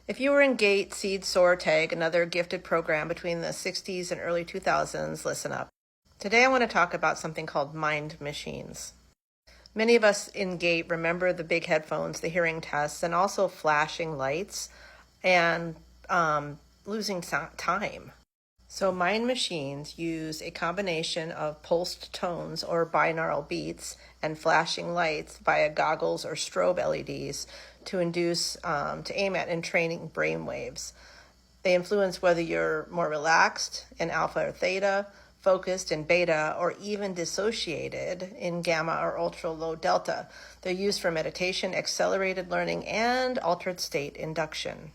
If you were in GATE, SEED, SOAR, TAG, another gifted program between the 60s and early 2000s, listen up. Today I want to talk about something called mind machines. Many of us in GATE remember the big headphones, the hearing tests, and also flashing lights and losing time. So mind machines use a combination of pulsed tones or binaural beats and flashing lights via goggles or strobe LEDs to aim at entraining brain waves. They influence whether you're more relaxed in alpha or theta, focused in beta, or even dissociated in gamma or ultra low delta. They're used for meditation, accelerated learning, and altered state induction.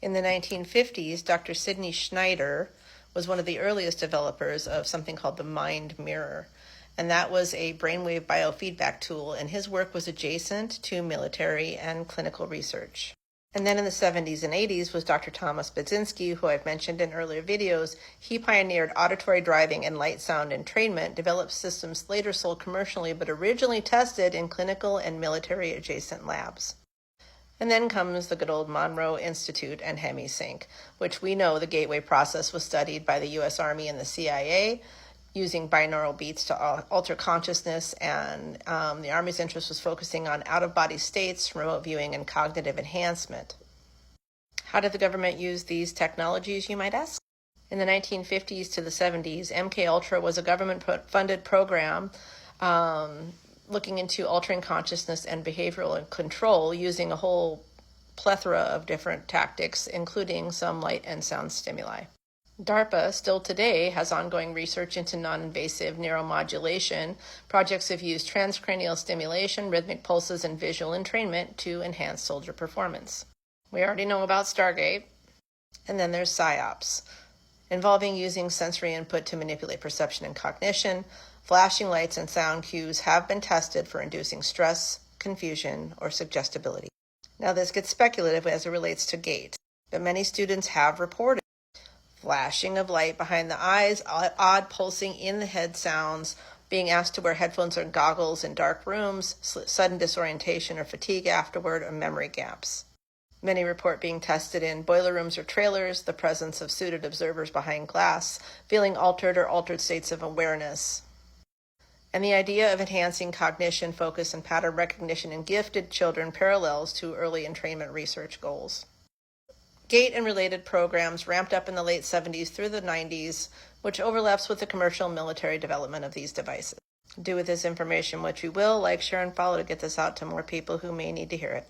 In the 1950s, Dr. Sidney Schneider was one of the earliest developers of something called the mind mirror. And that was a brainwave biofeedback tool, and his work was adjacent to military and clinical research. And then in the 70s and 80s was Dr. Thomas Budzinski, who I've mentioned in earlier videos. He pioneered auditory driving and light sound entrainment, developed systems later sold commercially, but originally tested in clinical and military adjacent labs. And then comes the good old Monroe Institute and HemiSync, which we know the gateway process was studied by the U.S. Army and the CIA using binaural beats to alter consciousness, and the Army's interest was focusing on out-of-body states, remote viewing, and cognitive enhancement. How did the government use these technologies, you might ask? In the 1950s to the 70s, MKUltra was a government-funded program looking into altering consciousness and behavioral control using a whole plethora of different tactics, including some light and sound stimuli. DARPA still today has ongoing research into non-invasive neuromodulation. Projects have used transcranial stimulation, rhythmic pulses, and visual entrainment to enhance soldier performance. We already know about Stargate. And then there's PSYOPs, involving using sensory input to manipulate perception and cognition. Flashing lights and sound cues have been tested for inducing stress, confusion, or suggestibility. Now this gets speculative as it relates to GATE, but many students have reported flashing of light behind the eyes, odd pulsing in the head sounds, being asked to wear headphones or goggles in dark rooms, sudden disorientation or fatigue afterward, or memory gaps. Many report being tested in boiler rooms or trailers, the presence of suited observers behind glass, feeling altered or altered states of awareness. And the idea of enhancing cognition, focus, and pattern recognition in gifted children parallels to early entrainment research goals. GATE and related programs ramped up in the late 70s through the 90s, which overlaps with the commercial and military development of these devices. Do with this information what you will, like, share, and follow to get this out to more people who may need to hear it.